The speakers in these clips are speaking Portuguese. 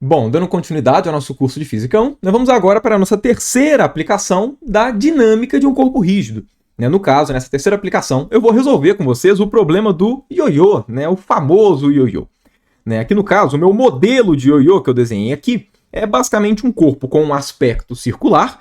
Bom, dando continuidade ao nosso curso de Física 1, nós vamos agora para a nossa terceira aplicação da dinâmica de um corpo rígido. No caso, nessa terceira aplicação, eu vou resolver com vocês o problema do ioiô, o famoso ioiô. Aqui no caso, o meu modelo de ioiô que eu desenhei aqui é basicamente um corpo com um aspecto circular.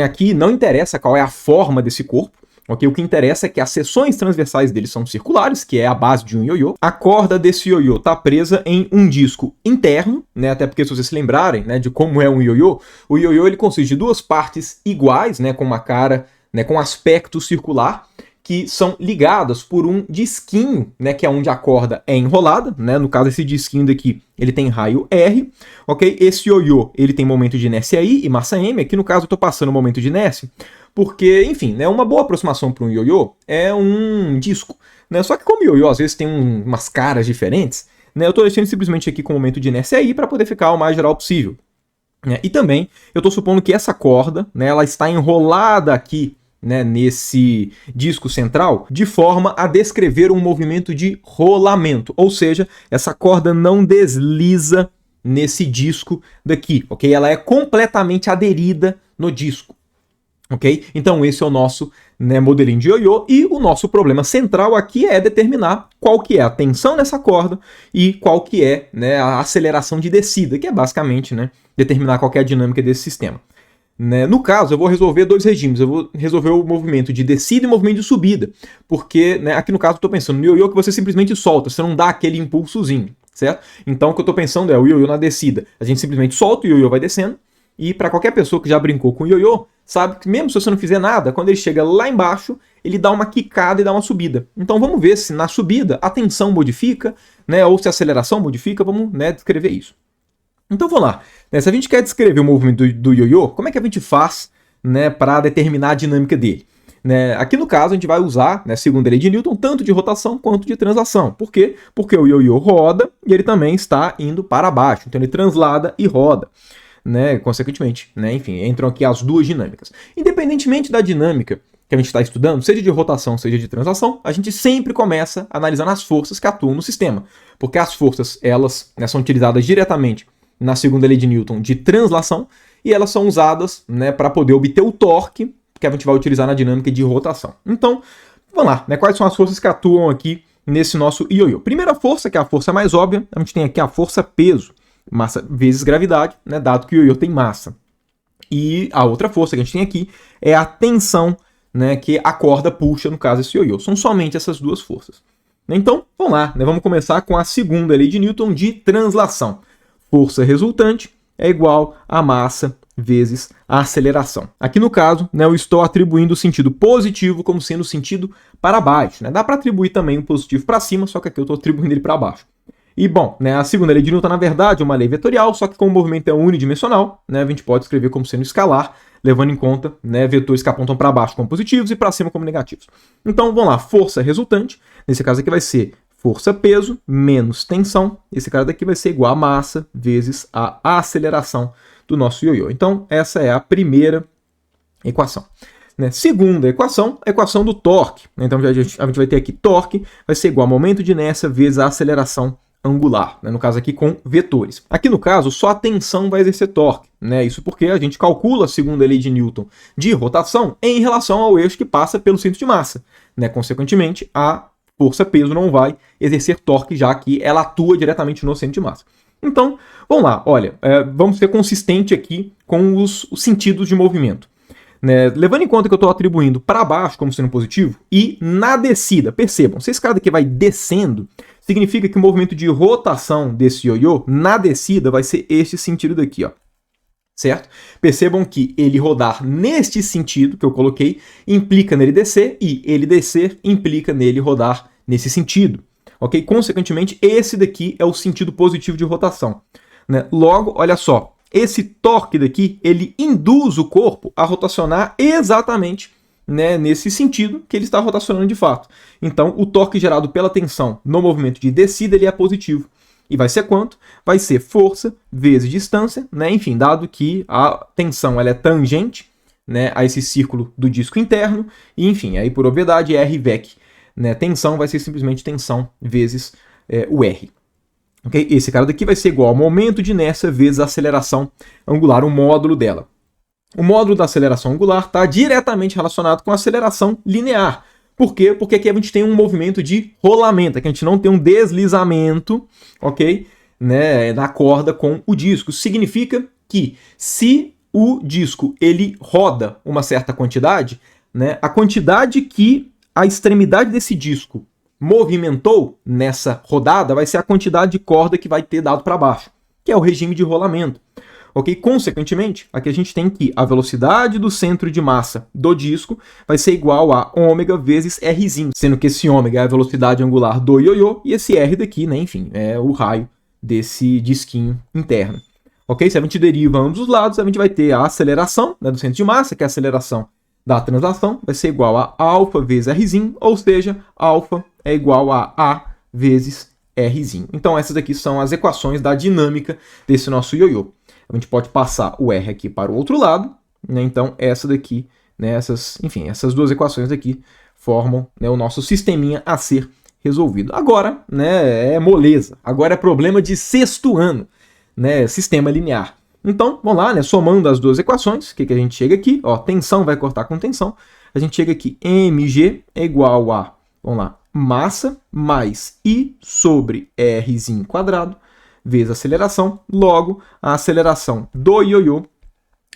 Aqui não interessa qual é a forma desse corpo. Okay? O que interessa é que as seções transversais dele são circulares, que é a base de um ioiô. A corda desse ioiô está presa em um disco interno, até porque se vocês se lembrarem de como é um ioiô, o ioiô ele consiste de duas partes iguais, com uma cara, com aspecto circular, que são ligadas por um disquinho, que é onde a corda é enrolada. No caso, esse disquinho daqui, ele tem raio R. Okay? Esse ioiô ele tem momento de inércia I e massa M. Aqui no caso eu estou passando o momento de inércia, porque, enfim, uma boa aproximação para um ioiô é um disco. Só que como o ioiô às vezes tem umas caras diferentes, eu estou deixando simplesmente aqui com o momento de inércia I para poder ficar o mais geral possível. E também eu estou supondo que essa corda, ela está enrolada aqui, nesse disco central, de forma a descrever um movimento de rolamento. Ou seja, essa corda não desliza nesse disco daqui, ok? Ela é completamente aderida no disco. Ok? Então esse é o nosso modelinho de ioiô, e o nosso problema central aqui é determinar qual que é a tensão nessa corda e qual que é a aceleração de descida, que é basicamente determinar qual que é a dinâmica desse sistema. No caso, eu vou resolver dois regimes. Eu vou resolver o movimento de descida e o movimento de subida, porque aqui no caso eu estou pensando no ioiô que você simplesmente solta, você não dá aquele impulsozinho, certo? Então o que eu estou pensando é o ioiô na descida, a gente simplesmente solta, o ioiô vai descendo, e para qualquer pessoa que já brincou com o ioiô, sabe que mesmo se você não fizer nada, quando ele chega lá embaixo, ele dá uma quicada e dá uma subida. Então vamos ver se na subida a tensão modifica, ou se a aceleração modifica. Vamos descrever isso. Então vamos lá. Se a gente quer descrever o movimento do ioiô, como é que a gente faz para determinar a dinâmica dele? Aqui no caso a gente vai usar, segundo a lei de Newton, tanto de rotação quanto de translação. Por quê? Porque o ioiô roda e ele também está indo para baixo. Então ele translada e roda. Consequentemente, enfim, entram aqui as duas dinâmicas. Independentemente da dinâmica que a gente está estudando, seja de rotação, seja de translação, a gente sempre começa analisando as forças que atuam no sistema, porque as forças, elas são utilizadas diretamente na segunda lei de Newton de translação, e elas são usadas para poder obter o torque que a gente vai utilizar na dinâmica de rotação. Então, vamos lá, quais são as forças que atuam aqui nesse nosso ioiô? Primeira força, que é a força mais óbvia, a gente tem aqui a força peso, massa vezes gravidade, dado que o ioiô tem massa. E a outra força que a gente tem aqui é a tensão, que a corda puxa, no caso esse ioiô. São somente essas duas forças. Então, vamos lá, vamos começar com a segunda lei de Newton de translação. Força resultante é igual a massa vezes a aceleração. Aqui no caso, eu estou atribuindo o sentido positivo como sendo o sentido para baixo. Dá para atribuir também o positivo para cima, só que aqui eu estou atribuindo ele para baixo. E, bom, a segunda lei de Newton, na verdade, é uma lei vetorial, só que como o movimento é unidimensional, a gente pode escrever como sendo escalar, levando em conta vetores que apontam para baixo como positivos e para cima como negativos. Então, vamos lá, força resultante, nesse caso aqui vai ser força-peso menos tensão, esse cara daqui vai ser igual a massa vezes a aceleração do nosso ioiô. Então, essa é a primeira equação. Segunda equação, a equação do torque. Então, a gente vai ter aqui torque, vai ser igual a momento de inércia vezes a aceleração angular, no caso aqui com vetores. Aqui no caso, só a tensão vai exercer torque, isso porque a gente calcula a segunda lei de Newton de rotação em relação ao eixo que passa pelo centro de massa. Consequentemente, a força-peso não vai exercer torque, já que ela atua diretamente no centro de massa. Então, vamos lá, olha, vamos ser consistente aqui com os sentidos de movimento. Levando em conta que eu estou atribuindo para baixo como sendo positivo, e na descida, percebam, se esse cara daqui vai descendo, significa que o movimento de rotação desse ioiô na descida vai ser este sentido daqui, ó. Certo? Percebam que ele rodar neste sentido que eu coloquei implica nele descer, e ele descer implica nele rodar nesse sentido. Ok? Consequentemente, esse daqui é o sentido positivo de rotação. Logo, olha só, esse torque daqui, ele induz o corpo a rotacionar exatamente nesse sentido que ele está rotacionando de fato. Então, o torque gerado pela tensão no movimento de descida ele é positivo. E vai ser quanto? Vai ser força vezes distância, enfim, dado que a tensão ela é tangente a esse círculo do disco interno, e enfim, aí por obviedade, R VEC, tensão vai ser simplesmente tensão vezes o R. Okay? Esse cara daqui vai ser igual ao momento de inércia vezes a aceleração angular, o módulo dela. O módulo da aceleração angular está diretamente relacionado com a aceleração linear. Por quê? Porque aqui a gente tem um movimento de rolamento, aqui a gente não tem um deslizamento, ok? Né, na corda com o disco. Isso significa que se o disco ele roda uma certa quantidade, né, a quantidade que a extremidade desse disco movimentou nessa rodada vai ser a quantidade de corda que vai ter dado para baixo, que é o regime de rolamento. Okay? Consequentemente, aqui a gente tem que a velocidade do centro de massa do disco vai ser igual a ômega vezes Rzinho, sendo que esse ômega é a velocidade angular do ioiô e esse R daqui, né, enfim, é o raio desse disquinho interno. Ok? Se a gente deriva ambos os lados, a gente vai ter a aceleração, né, do centro de massa, que é a aceleração da translação, vai ser igual a alfa vezes Rzinho, ou seja, alfa é igual a A vezes Rzinho. Então essas aqui são as equações da dinâmica desse nosso ioiô. A gente pode passar o R aqui para o outro lado, né? Então essa daqui, né, essas duas equações aqui formam, né, o nosso sisteminha a ser resolvido. Agora, né, é moleza. Agora é problema de sexto ano, né, sistema linear. Então, vamos lá, né, somando as duas equações, o que a gente chega aqui? Ó, tensão vai cortar com tensão. A gente chega aqui, mg é igual a, vamos lá, massa mais I sobre Rzinho quadrado vezes aceleração. Logo, a aceleração do ioiô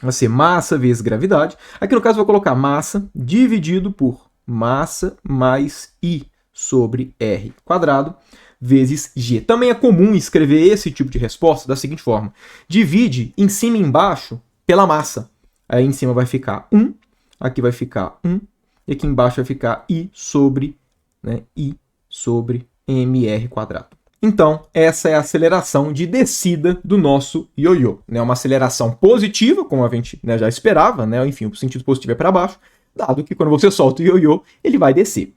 vai ser massa vezes gravidade. Aqui no caso eu vou colocar massa dividido por massa mais I sobre R quadrado vezes G. Também é comum escrever esse tipo de resposta da seguinte forma. Divide em cima e embaixo pela massa. Aí em cima vai ficar 1, aqui vai ficar 1, e aqui embaixo vai ficar I sobre, né, I sobre mr quadrado. Então, essa é a aceleração de descida do nosso ioiô. Né? Uma aceleração positiva, como a gente, né, já esperava, né? Enfim, o sentido positivo é para baixo, dado que quando você solta o ioiô, ele vai descer.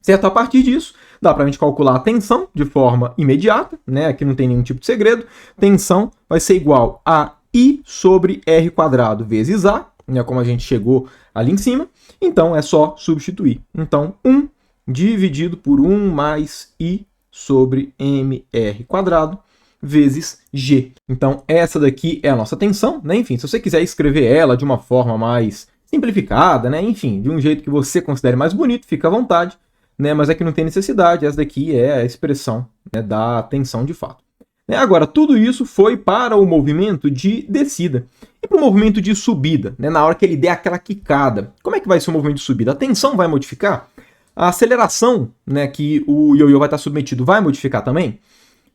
Certo? A partir disso, dá para a gente calcular a tensão de forma imediata, né? Aqui não tem nenhum tipo de segredo. Tensão vai ser igual a I sobre R quadrado vezes A, né? Como a gente chegou ali em cima. Então, é só substituir. Então, 1 dividido por 1 mais I sobre mr quadrado vezes G. Então, essa daqui é a nossa tensão, né? Enfim, se você quiser escrever ela de uma forma mais simplificada, né? Enfim, de um jeito que você considere mais bonito, fica à vontade, né? Mas aqui não tem necessidade, essa daqui é a expressão, né, da tensão de fato. Agora, tudo isso foi para o movimento de descida. E para o movimento de subida, né? Na hora que ele der aquela quicada, como é que vai ser o movimento de subida? A tensão vai modificar? A aceleração, né, que o ioiô vai estar submetido vai modificar também?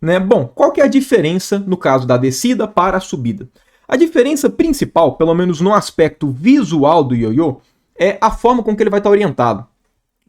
Né? Bom, qual que é a diferença no caso da descida para a subida? A diferença principal, pelo menos no aspecto visual do ioiô, é a forma com que ele vai estar orientado.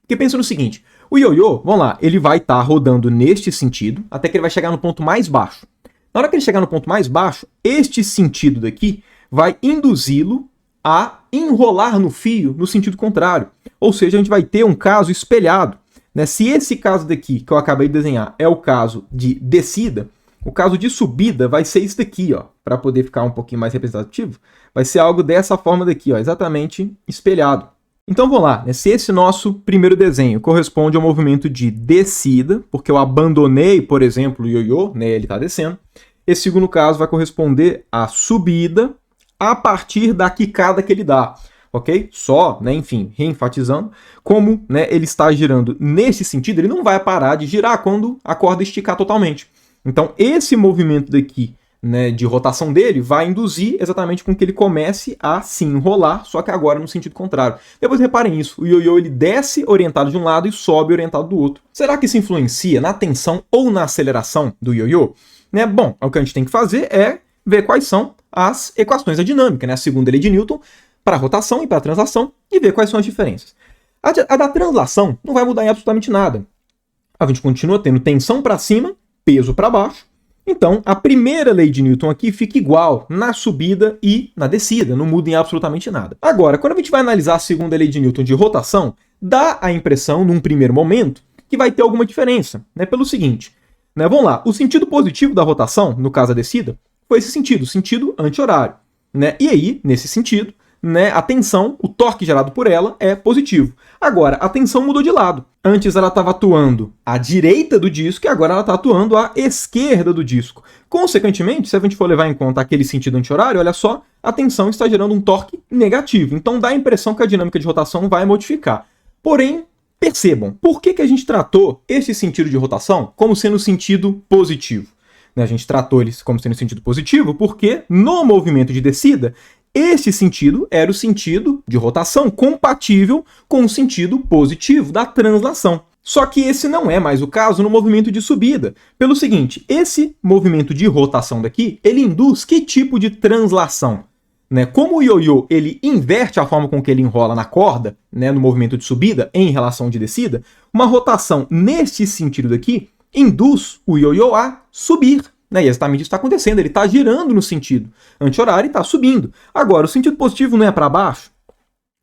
Porque pensa no seguinte, o ioiô, vamos lá, ele vai estar rodando neste sentido, até que ele vai chegar no ponto mais baixo. Na hora que ele chegar no ponto mais baixo, este sentido daqui vai induzi-lo a enrolar no fio no sentido contrário. Ou seja, a gente vai ter um caso espelhado. Né? Se esse caso daqui que eu acabei de desenhar é o caso de descida, o caso de subida vai ser isso daqui, ó, para poder ficar um pouquinho mais representativo. Vai ser algo dessa forma daqui, ó, exatamente espelhado. Então vamos lá, né? Se esse nosso primeiro desenho corresponde ao movimento de descida, porque eu abandonei, por exemplo, o ioiô, né, ele está descendo, esse segundo caso vai corresponder à subida a partir da quicada que ele dá, ok? Só, né, enfim, reenfatizando, como, né, ele está girando nesse sentido, ele não vai parar de girar quando a corda esticar totalmente. Então, esse movimento daqui, né, de rotação dele vai induzir exatamente com que ele comece a se enrolar, só que agora no sentido contrário. Depois reparem isso, o ioiô ele desce orientado de um lado e sobe orientado do outro. Será que isso influencia na tensão ou na aceleração do ioiô? Né? Bom, o que a gente tem que fazer é ver quais são as equações da dinâmica, né? A segunda lei de Newton para a rotação e para a translação, e ver quais são as diferenças. A da translação não vai mudar em absolutamente nada. A gente continua tendo tensão para cima, peso para baixo. Então, a primeira lei de Newton aqui fica igual na subida e na descida, não muda em absolutamente nada. Agora, quando a gente vai analisar a segunda lei de Newton de rotação, dá a impressão, num primeiro momento, que vai ter alguma diferença, né? Pelo seguinte, né? Vamos lá, o sentido positivo da rotação, no caso a descida, foi esse sentido, sentido anti-horário. Né? E aí, nesse sentido, né, a tensão, o torque gerado por ela é positivo. Agora, a tensão mudou de lado. Antes ela estava atuando à direita do disco e agora ela está atuando à esquerda do disco. Consequentemente, se a gente for levar em conta aquele sentido anti-horário, olha só, a tensão está gerando um torque negativo. Então dá a impressão que a dinâmica de rotação vai modificar. Porém, percebam, por que a gente tratou esse sentido de rotação como sendo sentido positivo? A gente tratou ele como sendo sentido positivo porque no movimento de descida, esse sentido era o sentido de rotação compatível com o sentido positivo da translação. Só que esse não é mais o caso no movimento de subida. Pelo seguinte, esse movimento de rotação daqui, ele induz que tipo de translação? Como o ioiô ele inverte a forma com que ele enrola na corda, no movimento de subida em relação de descida, uma rotação neste sentido daqui induz o ioiô a subir. E exatamente isso está acontecendo, ele está girando no sentido anti-horário e está subindo. Agora, o sentido positivo não é para baixo?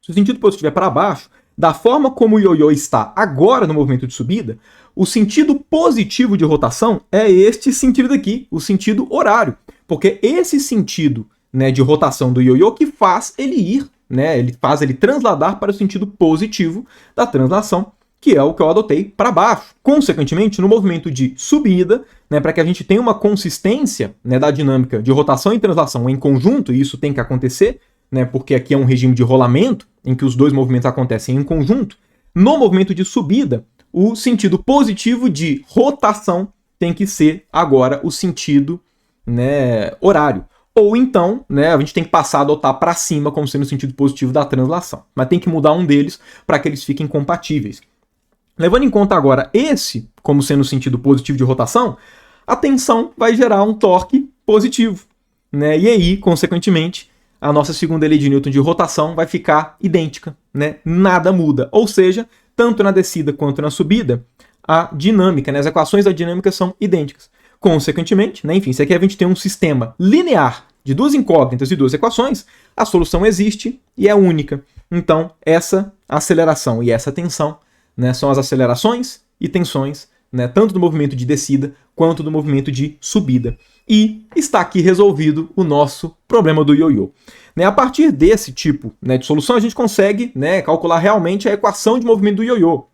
Se o sentido positivo é para baixo, da forma como o ioiô está agora no movimento de subida, o sentido positivo de rotação é este sentido daqui, o sentido horário. Porque esse sentido de rotação do ioiô que faz ele ir, ele faz ele transladar para o sentido positivo da translação, que é o que eu adotei para baixo. Consequentemente, no movimento de subida, para que a gente tenha uma consistência da dinâmica de rotação e translação em conjunto, e isso tem que acontecer, porque aqui é um regime de rolamento, em que os dois movimentos acontecem em conjunto, no movimento de subida, o sentido positivo de rotação tem que ser agora o sentido horário. Ou então, a gente tem que passar a adotar para cima como sendo o sentido positivo da translação. Mas tem que mudar um deles para que eles fiquem compatíveis. Levando em conta agora esse como sendo o sentido positivo de rotação, a tensão vai gerar um torque positivo. E aí, consequentemente, a nossa segunda lei de Newton de rotação vai ficar idêntica. Nada muda. Ou seja, tanto na descida quanto na subida, a dinâmica, as equações da dinâmica são idênticas. Consequentemente, enfim, se aqui a gente tem um sistema linear de duas incógnitas e duas equações, a solução existe e é única. Então, essa aceleração e essa tensão são as acelerações e tensões, tanto do movimento de descida quanto do movimento de subida. E está aqui resolvido o nosso problema do ioiô. A partir desse tipo de solução, a gente consegue calcular realmente a equação de movimento do ioiô.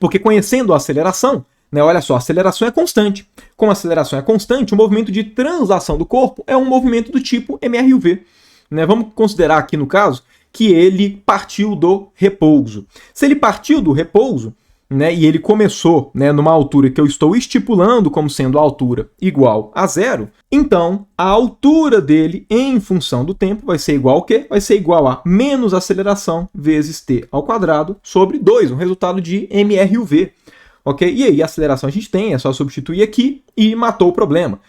Porque conhecendo a aceleração, olha só, a aceleração é constante. Como a aceleração é constante, o movimento de translação do corpo é um movimento do tipo mRuv. Vamos considerar aqui no caso que ele partiu do repouso. Se ele partiu do repouso, e ele começou numa altura que eu estou estipulando como sendo a altura igual a zero, então a altura dele em função do tempo vai ser igual ao quê? Vai ser igual a menos aceleração vezes t ao quadrado sobre 2, um resultado de mRuv. Ok? E aí a aceleração a gente tem, é só substituir aqui e matou o problema.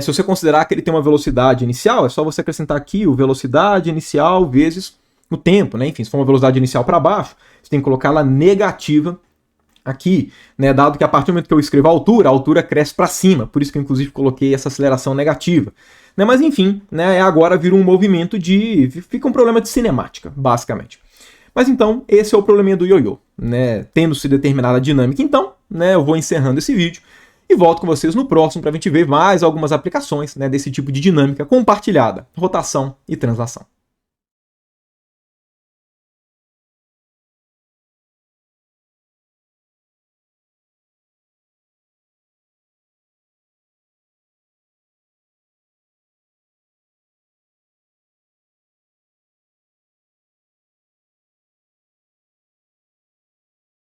Se você considerar que ele tem uma velocidade inicial, é só você acrescentar aqui o velocidade inicial vezes o tempo. Enfim, se for uma velocidade inicial para baixo, você tem que colocar ela negativa aqui, dado que a partir do momento que eu escrevo a altura cresce para cima, por isso que eu inclusive coloquei essa aceleração negativa. Mas enfim, agora vira um movimento de... fica um problema de cinemática, basicamente. Mas então, esse é o probleminha do ioiô, tendo-se determinada a dinâmica. Então, eu vou encerrando esse vídeo e volto com vocês no próximo para a gente ver mais algumas aplicações desse tipo de dinâmica compartilhada, rotação e translação.